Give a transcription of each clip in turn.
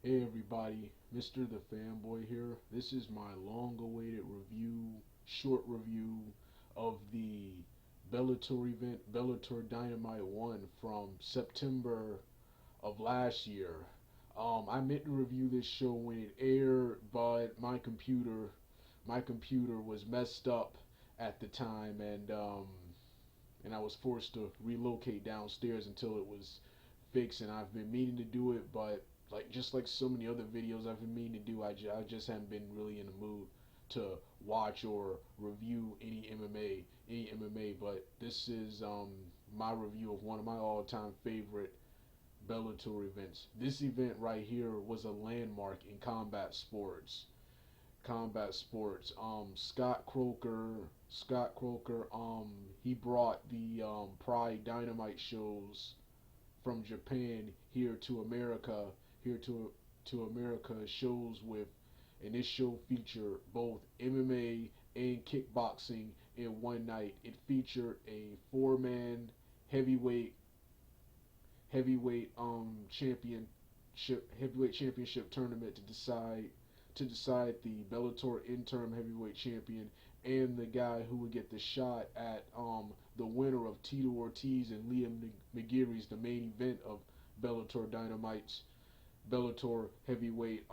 Hey everybody, Mr. The Fanboy here. This is my long-awaited short review of the Bellator event, Bellator Dynamite 1 from September of last year. I meant to review this show when it aired, but my computer was messed up at the time, and I was forced to relocate downstairs until it was fixed. And I've been meaning to do it, but just like so many other videos I've been meaning to do, I just haven't been really in the mood to watch or review any MMA. But this is my review of one of my all-time favorite Bellator events. This event right here was a landmark in combat sports. Scott Croker, he brought the Pride Dynamite shows from Japan here to America, here to America, shows with, and this show featured both MMA and kickboxing in one night. It featured a four-man heavyweight heavyweight championship tournament to decide the Bellator interim heavyweight champion and the guy who would get the shot at the winner of Tito Ortiz and Liam McGeary's the main event of Bellator Dynamite's Bellator heavyweight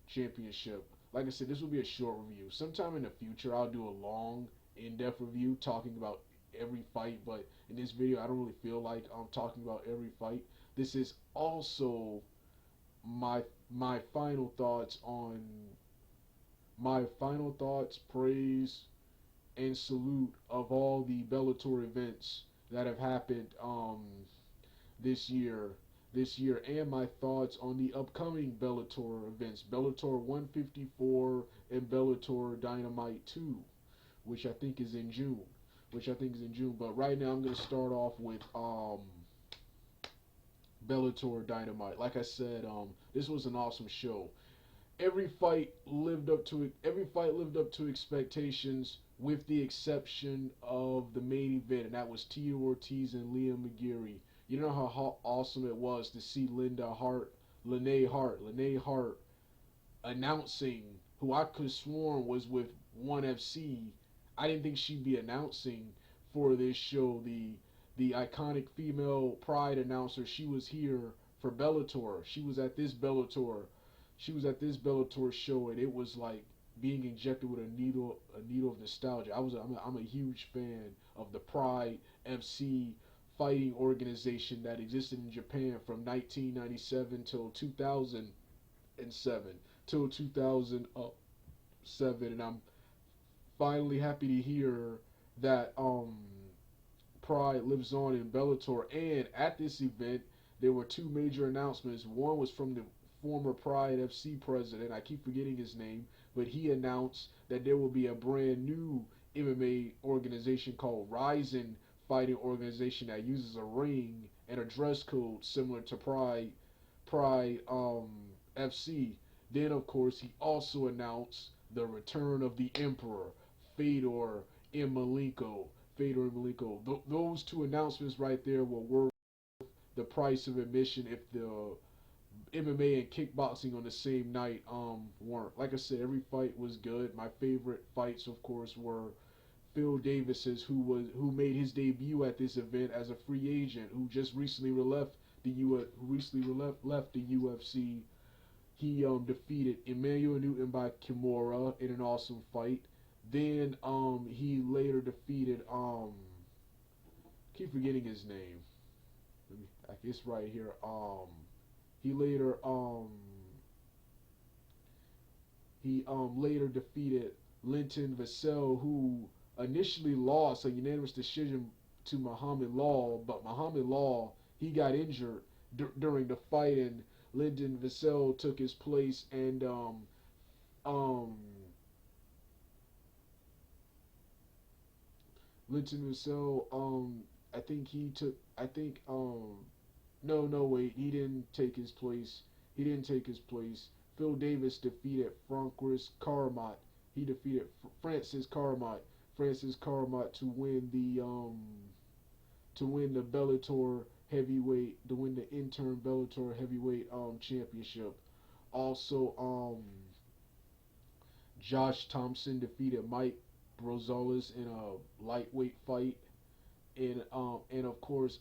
championship. Like I said, this will be a short review. Sometime in the future, I'll do a long, in-depth review talking about every fight. But in this video, I don't really feel like I'm talking about every fight. This is also my my final thoughts on my final thoughts, praise, and salute of all the Bellator events that have happened this year and my thoughts on the upcoming Bellator events, Bellator 154 and Bellator Dynamite 2, which I think is in June. But right now I'm going to start off with Bellator Dynamite. Like I said, this was an awesome show. Every fight lived up to expectations, with the exception of the main event, and that was Tito Ortiz and Liam McGeary. You know how awesome it was to see Lene Hart announcing, who I could have sworn was with ONE FC. I didn't think she'd be announcing for this show. The iconic female Pride announcer, she was here for Bellator. She was at this Bellator show, and it was like being injected with a needle of nostalgia. I'm a huge fan of the Pride FC fighting organization that existed in Japan from 1997 till 2007 and I'm finally happy to hear that Pride lives on in Bellator. And at this event, there were two major announcements. One was from the former Pride FC president. I keep forgetting his name, but he announced that there will be a brand new MMA organization called Ryzen Fighting Organization that uses a ring and a dress code similar to Pride FC. Then, of course, he also announced the return of the Emperor, Fedor Emelianenko. Those two announcements right there were worth the price of admission if the MMA and kickboxing on the same night weren't. Like I said, every fight was good. My favorite fights, of course, were Phil Davis's, who made his debut at this event as a free agent, who just recently left the UFC. He defeated Emmanuel Newton by Kimura in an awesome fight. Then he later defeated keep forgetting his name. I guess right here. He later later defeated Linton Vassell, who initially lost a unanimous decision to Muhammad Law, but Muhammad Law, he got injured during the fight, and Lyndon Vassell took his place, and um, Linton Vassell, I think he took, I think, no, wait, he didn't take his place. Phil Davis defeated Francois Carmot. He defeated Francis Carmot to win the Bellator heavyweight to win the interim Bellator heavyweight championship. Also, Josh Thompson defeated Mike Rosales in a lightweight fight, and of course,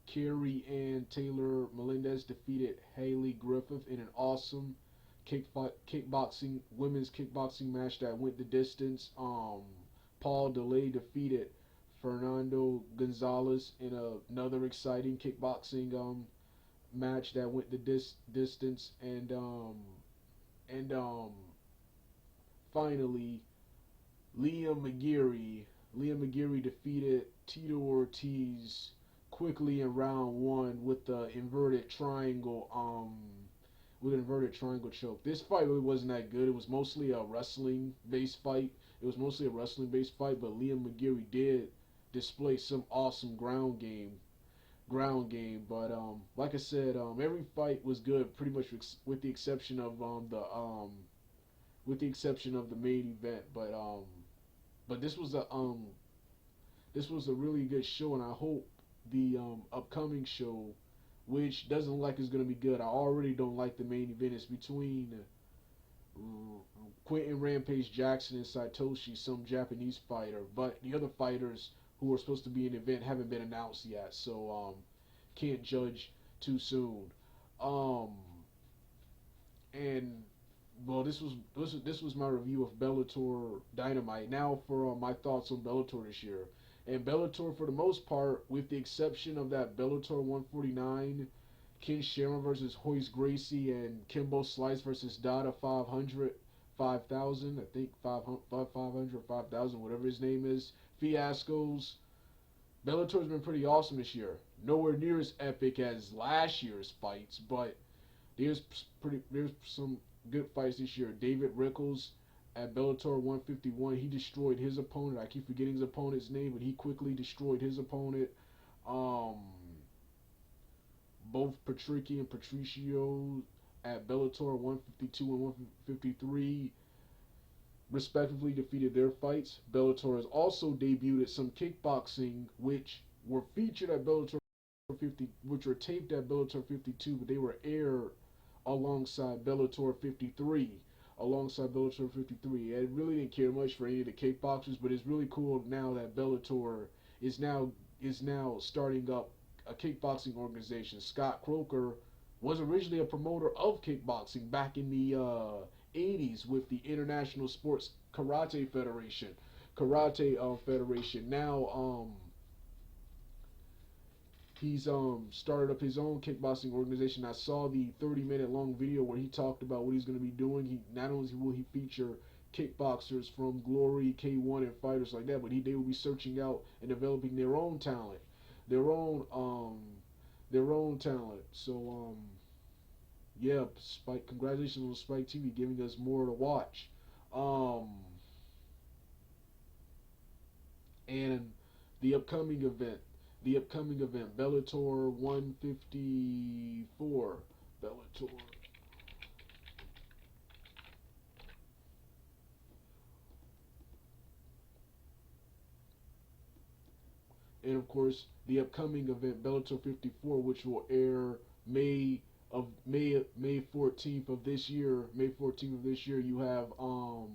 Carrie Ann Taylor Melendez defeated Haley Griffith in an awesome kickboxing women's kickboxing match that went the distance. Paul Delay defeated Fernando Gonzalez in another exciting kickboxing match that went the distance, and finally Liam McGeary defeated Tito Ortiz quickly in round one with the inverted triangle choke. This fight really wasn't that good. It was mostly a wrestling based fight. But Liam McGeary did display some awesome ground game. But like I said, every fight was good, pretty much with the exception of the main event. But this was a really good show, and I hope the upcoming show, which doesn't look like it's going to be good. I already don't like the main event. It's between Quentin Rampage Jackson and Satoshi, some Japanese fighter. But the other fighters who are supposed to be in the event haven't been announced yet, so can't judge too soon. Um, and well, this was my review of Bellator Dynamite. Now for my thoughts on Bellator this year. And Bellator, for the most part, with the exception of that Bellator 149, Ken Sharon versus Hoist Gracie and Kimbo Slice versus Dada 500, 5,000, I think 500, 5,000, whatever his name is, fiascos. Bellator's been pretty awesome this year. Nowhere near as epic as last year's fights, but there's some good fights this year. David Rickles at Bellator 151, he destroyed his opponent. I keep forgetting his opponent's name, but he quickly destroyed his opponent. Um, Both Patricky and Patricio at Bellator 152 and 153 respectively defeated their fights. Bellator has also debuted some kickboxing, which were featured at Bellator 50, which were taped at Bellator 52, but they were aired alongside Bellator 53. Alongside Bellator 53, I really didn't care much for any of the kickboxers, but it's really cool now that Bellator is now starting up a kickboxing organization. Scott Croker was originally a promoter of kickboxing back in the 80s with the International Sports Federation. Now he's started up his own kickboxing organization. I saw the 30-minute long video where he talked about what he's going to be doing. He not only will he feature kickboxers from Glory, K1, and fighters like that, but they will be searching out and developing their own talent, their own talent. So yeah, Spike, congratulations on Spike TV giving us more to watch. Um, and the upcoming event, Bellator 154, Bellator. And of course, the upcoming event, Bellator 54, which will air May 14th of this year. May 14th of this year, you have um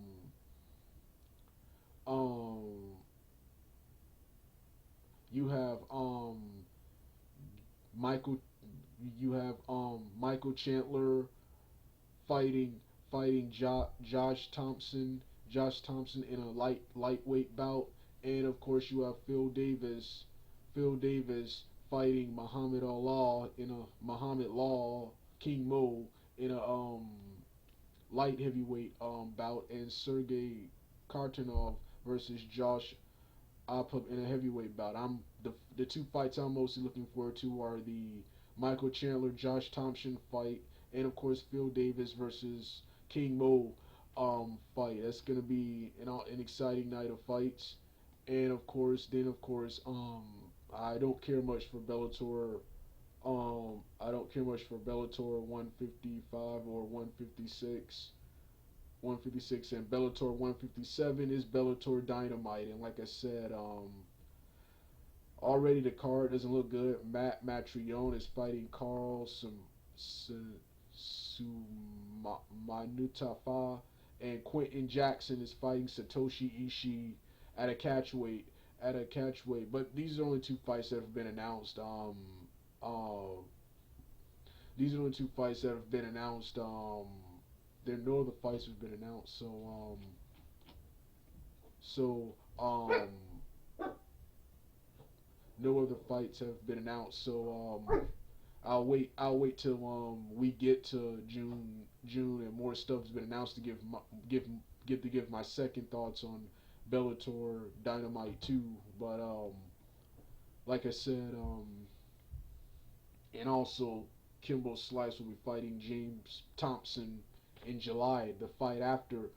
you have Michael Michael Chandler fighting Josh Thompson in a lightweight bout, and of course you have Phil Davis fighting Muhammad Law King Mo in a light heavyweight bout, and Sergey Kartanov versus Josh Oppup in a heavyweight bout. The two fights I'm mostly looking forward to are the Michael Chandler Josh Thompson fight, and of course Phil Davis versus King Mo fight. That's gonna be an exciting night of fights. And of course, I don't care much for Bellator. I don't care much for Bellator 155 or 156. 156 and Bellator 157 is Bellator Dynamite, and like I said, Already the card doesn't look good. Matt Matrione is fighting Carl Sumanutafa, and Quentin Jackson is fighting Satoshi Ishii at a catchweight. But these are only two fights that have been announced. Uh, these are the only two fights that have been announced. There no other fights have been announced. So no other fights have been announced. I'll wait till we get to June and more stuff has been announced to give give my second thoughts on Bellator Dynamite 2. But like I said, and also Kimbo Slice will be fighting James Thompson in July, the fight after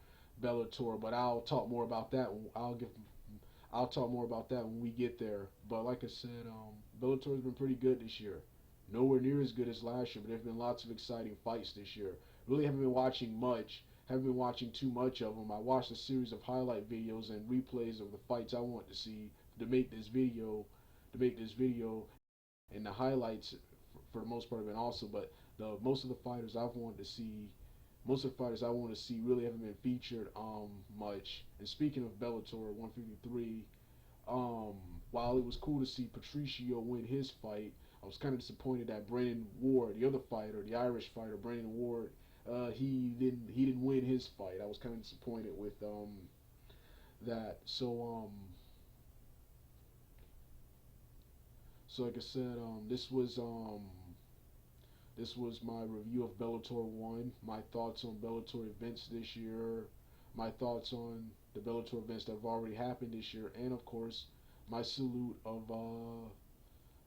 Bellator. But I'll talk more about that. I'll talk more about that when we get there. But like I said, Bellator's been pretty good this year. Nowhere near as good as last year, but there've been lots of exciting fights this year. Really haven't been watching much. Haven't been watching too much of them. I watched a series of highlight videos and replays of the fights I want to see to make this video. And the highlights for the most part have been awesome. But the most of the fighters I've wanted to see, most of the fighters I want to see really haven't been featured much. And speaking of Bellator 153, um, while it was cool to see Patricio win his fight, I was kind of disappointed that Brandon Ward, the other fighter, the Irish fighter, Brandon Ward, he didn't win his fight. I was kind of disappointed with that. So like I said, this was my review of Bellator 1, my thoughts on Bellator events this year, my thoughts on the Bellator events that have already happened this year, and of course, my salute of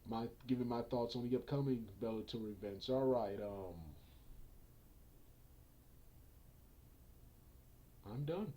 my giving my thoughts on the upcoming Bellator events. All right, I'm done.